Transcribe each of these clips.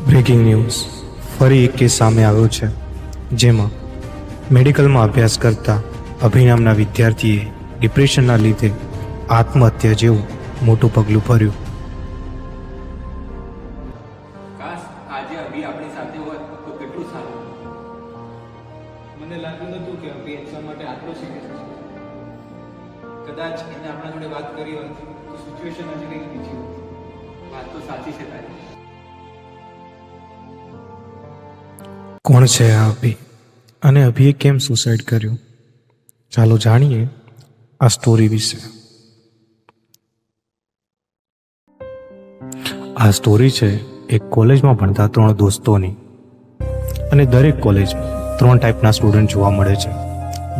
Breaking news ફરી એક case સામે આવ્યો છે, જેમાં મેડિકલમાં અભ્યાસ કરતા અભિનામના વિદ્યાર્થીએ ડિપ્રેશનના લીધે આત્મહત્યા જેવું મોટું પગલું ભર્યું. કાશ આજે અભી આપણી સાથે હોત તો કેટલું સારું. મને લાગ્યું નહોતું કે અભી એક્ઝામ માટે આટલો સિરિયસ છે. કદાચ એને આપણા જોડે વાત કરી હોત તો સિચ્યુએશન હજી કંઈક બીજી હોત. વાત તો સાચી છે તારી. કોણ છે આ અભી અને અભીએ કેમ સુસાઇડ કર્યું? ચાલો જાણીએ આ સ્ટોરી વિશે. આ સ્ટોરી છે એક કોલેજમાં ભણતા 3 દોસ્તોની. અને દરેક કોલેજમાં 3 ટાઈપના સ્ટુડન્ટ જોવા મળે છે: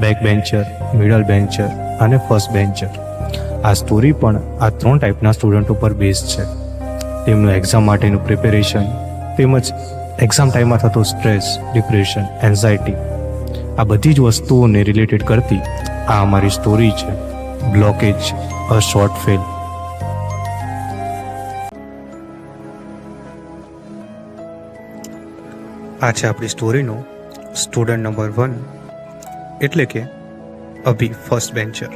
બેક બેન્ચર, મિડલ બેન્ચર અને ફર્સ્ટ બેન્ચર. આ સ્ટોરી પણ આ 3 ટાઈપના સ્ટુડન્ટ ઉપર બેઝ છે. તેમનું એક્ઝામ માટેનું પ્રિપેરેશન તેમજ એક્ઝામ ટાઈમમાં થતો સ્ટ્રેસ, ડિપ્રેશન, એન્ઝાયટી, આ બધી જ વસ્તુઓને રિલેટેડ કરતી આ અમારી સ્ટોરી છે, બ્લોકેજ અ શોર્ટ ફિલ્મ. આ છે આપણી સ્ટોરીનો સ્ટુડન્ટ નંબર 1, એટલે કે અભી, ફર્સ્ટ બેન્ચર.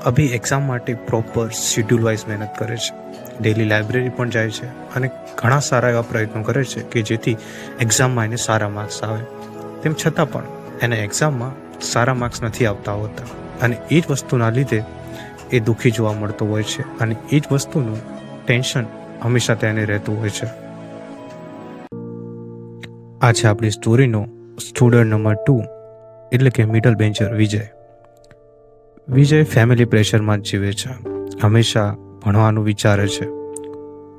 અભી એક્ઝામ માટે પ્રોપર શેડ્યુલ વાઇઝ મહેનત કરે છે, ડેલી લાઇબ્રેરી પણ જાય છે અને ઘણા સારા એવા પ્રયત્નો કરે છે કે જેથી એક્ઝામમાં એને સારા માર્ક્સ આવે. તેમ છતાં પણ એને એક્ઝામમાં સારા માર્ક્સ નથી આવતા હોતા અને એ જ વસ્તુના લીધે એ દુઃખી જોવા મળતો હોય છે અને એ જ વસ્તુનું ટેન્શન હંમેશા તેને રહેતું હોય છે. આ છે આપણી સ્ટોરીનો સ્ટુડન્ટ નંબર 2, એટલે કે મિડલ બેન્ચર વિજય. વિજય ફેમિલી પ્રેશરમાં જ જીવે છે, હંમેશા ભણવાનું વિચારે છે,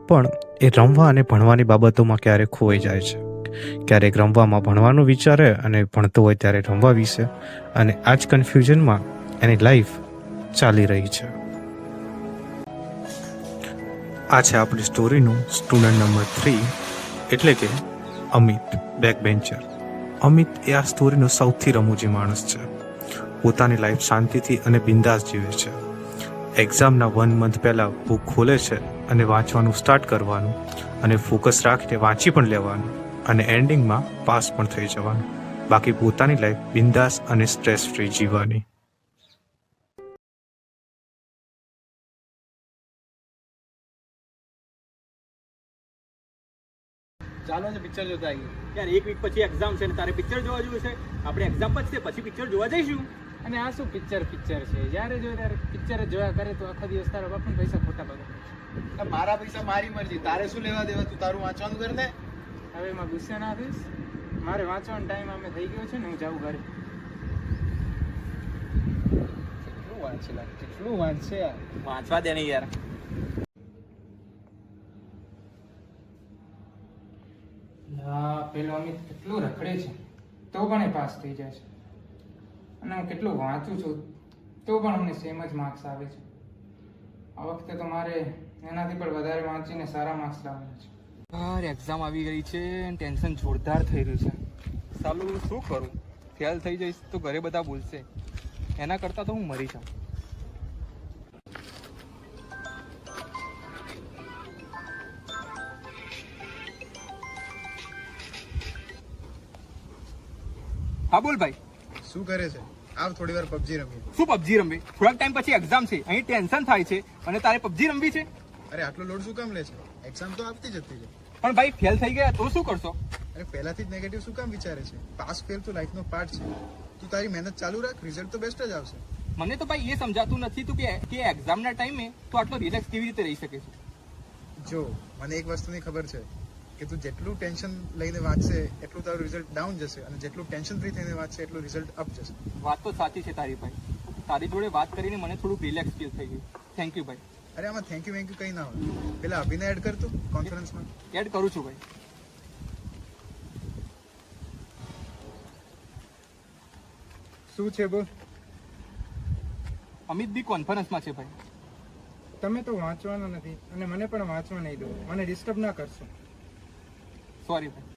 પણ એ રમવા અને ભણવાની બાબતોમાં ક્યારેક ખોવાઈ જાય છે. ક્યારેક રમવામાં ભણવાનું વિચારે અને ભણતો હોય ત્યારે રમવા વિશે, અને આ જ કન્ફ્યુઝનમાં એની લાઈફ ચાલી રહી છે. આ છે આપણી સ્ટોરીનું સ્ટુડન્ટ નંબર 3, એટલે કે અમિત, બેક બેન્ચર. અમિત એ આ સ્ટોરીનો સૌથી રમૂજી માણસ છે. પોતાની લાઈફ શાંતિથી અને બિંદાસ જીવે છે. એક્ઝામના 1 મંથ પહેલાં બુક ખોલે છે અને વાંચવાનું સ્ટાર્ટ કરવાનું અને ફોકસ રાખીને વાંચી પણ લેવાનું અને એન્ડિંગમાં પાસ પણ થઈ જવાનું. બાકી પોતાની લાઈફ બિંદાસ અને સ્ટ્રેસ ફ્રી જીવવાની. ચાલો ને પિક્ચર જોતા આવીએ. યાર 1 વીક પછી એક્ઝામ છે ને તારે પિક્ચર જોવા જેવું છે? આપણે એક્ઝામ પછી પિક્ચર જોવા જઈશું. અને આ શું પિક્ચર છે? જ્યારે જોઈએ ત્યારે પિક્ચર જ જોયા કરે તો આખા દિવસ તારા બાપને પૈસા ખોટા બગડે. મારા પૈસા મારી મરજી, તારે શું લેવા દેવા? તું તારું વાંચવાનું કર ને. હવે એમાં ગુસ્સે ના થઈશ. મારે વાંચવાનો ટાઈમ આમે થઈ ગયો છે ને, હું જાઉં ઘરે. કેટલું વાંચશે યાર. વાંચવા દે ને યાર. પેલો અમિત કેટલું રખડે છે તો પણ એ પાસ થઈ જાય છે, અને હું કેટલું વાંચું છું તો પણ અમને સેમ જ માર્ક્સ આવે છે. આ વખતે તો મારે એનાથી પણ વધારે વાંચીને સારા માર્ક્સ લાવવાના છે. યાર એક્ઝામ આવી ગઈ છે અને ટેન્શન જોરદાર થઈ રહ્યું છે. સાલું શું કરું? ફેલ થઈ જઈશ તો ઘરે બધા બોલશે, એના કરતાં તો હું મરી જાઉં. હા બોલ ભાઈ. શું કરે છે? આવ થોડી વાર પબજી રમીએ. શું પબજી રમવી? થોડાક ટાઈમ પછી એક્ઝામ છે, અહીં ટેન્શન થાય છે અને તારે પબજી રમવી છે? અરે આટલો લોડ શું કામ લે છે? એક્ઝામ તો આવતી જતી છે. પણ ભાઈ ફેલ થઈ ગયા તો શું કરશો? અરે પહેલાથી જ નેગેટિવ શું કામ વિચારે છે? પાસ ફેલ તો લાઈફનો પાર્ટ છે. તું તારી મહેનત ચાલુ રાખ, રિઝલ્ટ તો બેસ્ટ જ આવશે. મને તો ભાઈ એ સમજાતું નથી તું કે એક્ઝામના ટાઈમે તો આટલો રિલેક્સ કેવી રીતે રહી શકે છે? જો મને એક વસ્તુની ખબર છે કે તું જેટલું ટેન્શન લઈને વાંચશે એટલું તારું રિઝલ્ટ ડાઉન જશે, અને જેટલું ટેન્શન ફ્રી થઈને વાંચશે એટલું રિઝલ્ટ અપ જશે. વાત તો સાચી છે તારી ભાઈ. તારી જોડે વાત કરીને મને થોડું રિલેક્સ ફીલ થઈ ગયું. થેન્ક યુ ભાઈ. અરે આમાં થેન્ક યુ કંઈ ના હોય. પેલા અભિને એડ કર તું કોન્ફરન્સમાં. એડ કરું છું ભાઈ. શું છે બોલ? અમિત બી કોન્ફરન્સમાં છે ભાઈ. તમે તો વાંચવાના નથી અને મને પણ વાંચવા નહીં દો. મને ડિસ્ટર્બ ના કરશો. સોરી ભાઈ.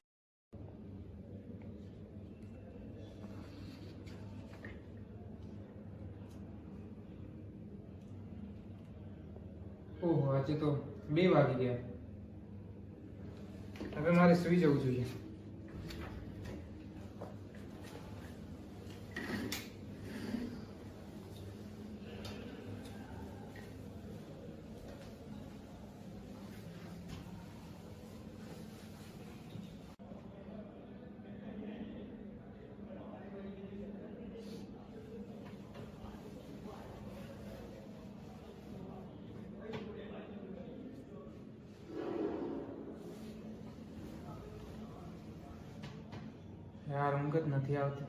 ઓહો, આજે તો 2 વાગી ગયા. હવે મારે સુઈ જવું જોઈએ. યાર ઊંઘ જ નથી આવતી.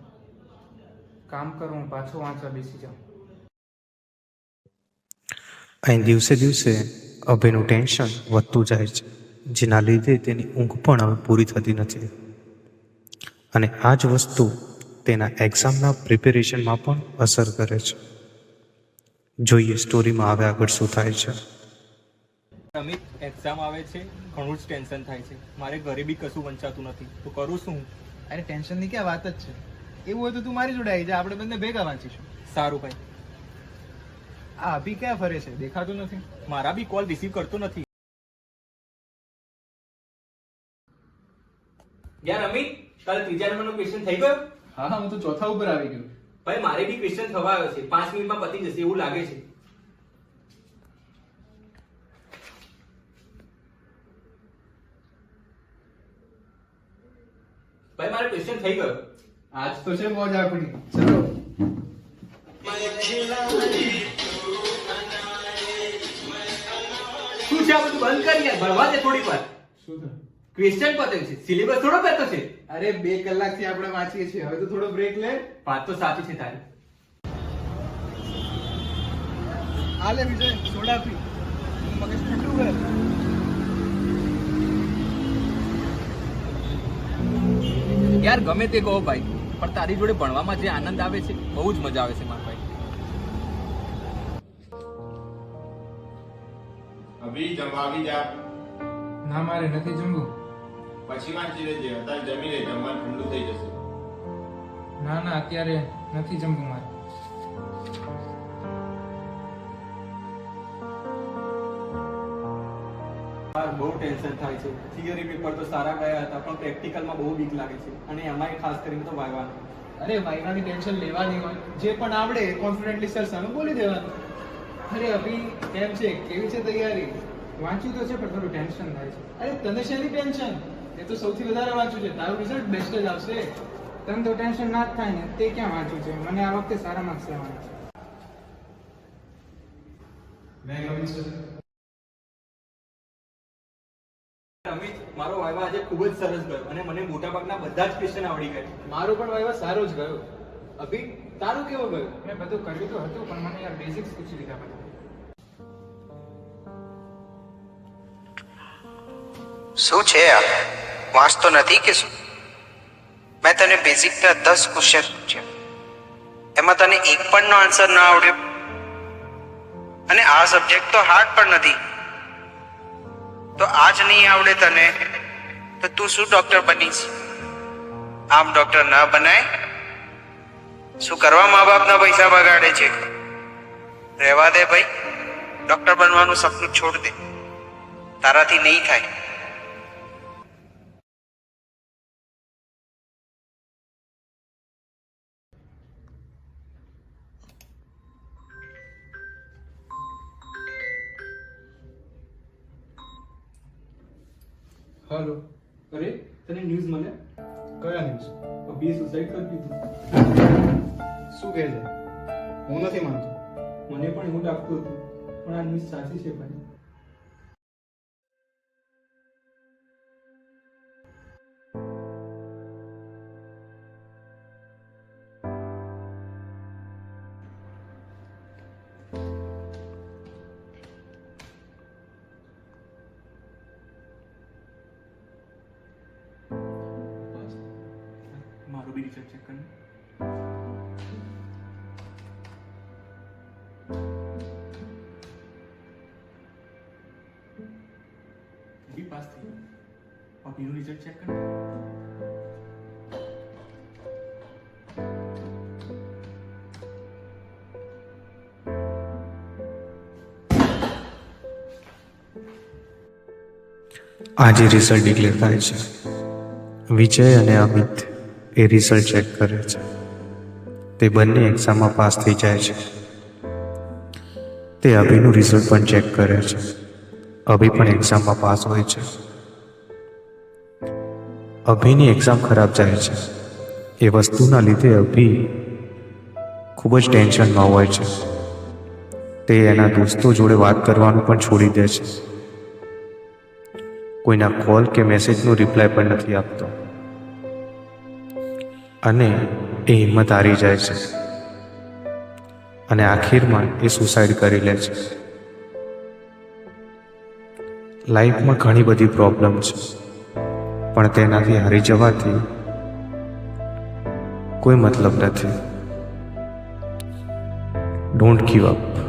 કામ કરું, હું પાછો વાંચવા બેસી જાઉં. અહીં દિવસે દિવસે અભયનું ટેન્શન વધતું જાય છે, જેના લીધે તેની ઊંઘ પણ હવે પૂરી થતી નથી. અને આ જ વસ્તુ તેના એક્ઝામના પ્રિપેરેશનમાં પણ અસર કરે છે. જોઈએ સ્ટોરીમાં હવે આગળ શું થાય છે. અમિત, એક્ઝામ આવે છે, ઘણું જ ટેન્શન થાય છે. મારે ઘરે બી કશું વંચાતું નથી, તો કરું શું? અરે ટેન્શનની ક્યાં વાત જ છે. એવું હોય તો તું મારી જોડે આવી જા, આપણે બંને ભેગા વાંચીશું. સારું ભાઈ. આ અભી ક્યાં ફરે છે, દેખાતું નથી. મારા બી કોલ રિસીવ કરતો નથી. યાર અમિત, કાલે ત્રીજા નંબરનો ક્વેશ્ચન થઈ ગયો? હા, હું તો ચોથા ઉપર આવી ગયો. ભાઈ મારે બી ક્વેશ્ચન થવા આવ્યો છે, 5 મિનિટમાં પતી જશે એવું લાગે છે. ભાઈ મારે ક્વેશ્ચન થઈ ગયો. આજ તો છે મોજ આપણી. ચલો. શું છે આ બધું? બંધ કરી યાર, ભણવા દે થોડીક વાર. શું થયું? ક્વેશ્ચન પતે છે, સિલેબસ થોડો કરતો છે. અરે 2 કલાકથી આપણે વાંચીએ છીએ, હવે તો થોડો બ્રેક લે. વાત તો સાચી છે તારી. આ લે વિજય, સોડા પી. મગજ ઠંડુ કર. યાર ગમે તે કહો ભાઈ, પણ તારી જોડે ભણવામાં જે આનંદ આવે છે, બહુ જ મજા આવે છે મારા ભાઈ. અભી જમવા આવી જા. ના, મારે નથી જમવું. પછી વાંચી લેજે, અત્યારે જમી લે, જમવાનું ઠંડુ થઈ જશે. ના ના, અત્યારે નથી જમવું મારે. યાર બહુ ટેન્શન થાય છે. થિયરી પેપર તો સારા ગયા હતા, પણ પ્રેક્ટિકલમાં બહુ બીક લાગે છે, અને એમાંય ખાસ કરીને તો વાયવાનું. અરે વાયવાની ટેન્શન લેવાની હોય, જે પણ આવડે કોન્ફિડન્ટલી સર સામે બોલી દેવાનું. અરે અભી કેમ છે, કેવી છે તૈયારી? વાંચ્યું તો છે પણ થોડું ટેન્શન થાય છે. અરે તને શેની ટેન્શન? એ તો સૌથી વધારે વાંચ્યું છે, તારું રિઝલ્ટ બેસ્ટ જ આવશે. તને તો ટેન્શન ના જ થાય ને, તે ક્યાં વાંચ્યું છે? મને આ વખતે સારા માર્ક્સ લેવાના છે. અમિત, મારો વાયવા આજે ખૂબ જ સરસ ગયો, અને મને મોટાભાગના બધા જ ક્વેશ્ચન આવડી ગયા. મારો પણ વાયવા સારો જ ગયો. અભી તારું કેવો ગયો? મેં બધું કર્યું તો હતું, પણ મને યાર બેઝિક્સ પૂછી લીધા બધા. શું છે આ? વાંચતો નથી કે શું? મેં તને બેઝિકના 10 ક્વેશ્ચન પૂછ્યા, એમાં તને એક પણનો આન્સર ના આવડ્યો. અને આ સબ્જેક્ટ તો હાર્ડ પણ નથી. તો આજ નહીં આવડે તને તો તું શું ડોક્ટર બનીશ? આમ ડોક્ટર ના બનાય. શું કરવા મા બાપના પૈસા બગાડે છે? રહેવા દે ભાઈ, ડોક્ટર બનવાનું સપનું છોડ દે, તારાથી નહીં થાય. હેલો. અરે તને ન્યૂઝ મળ્યા? કયા ન્યૂઝ? અભી સુસાઇડ કરી દીધું. શું કહે છે? હું નથી માનતો. મને પણ એવું લાગતું હતું, પણ આ ન્યૂઝ સાચી છે ભાઈ. મારું બી રિઝલ્ટ ચેક કરી. બી પાસ થઈ ગયો. અભીનું રિઝલ્ટ ચેક કરી. આજે રિઝલ્ટ ડિક્લેર થાય છે. વિજય અને અમિત એ રિઝલ્ટ ચેક કરે છે. તે બંને એક્ઝામમાં પાસ થઈ જાય છે. તે અભિનું રિઝલ્ટ પણ ચેક કરે છે. અભિ પણ એક્ઝામમાં પાસ હોય છે. અભિની એક્ઝામ ખરાબ જાય છે. એ વસ્તુના લીધે અભિ ખૂબ જ ટેન્શનમાં હોય છે. તે એના દોસ્તો જોડે વાત કરવાનું પણ છોડી દે છે. કોઈના કોલ કે મેસેજનો રિપ્લાય પણ નથી આપતો અને એ હિંમત હારી જાય છે અને આખીરમાં એ સુસાઇડ કરી લે છે. લાઈફમાં ઘણી બધી પ્રોબ્લેમ છે, પણ તેનાથી હારી જવાથી કોઈ મતલબ નથી. Don't give up.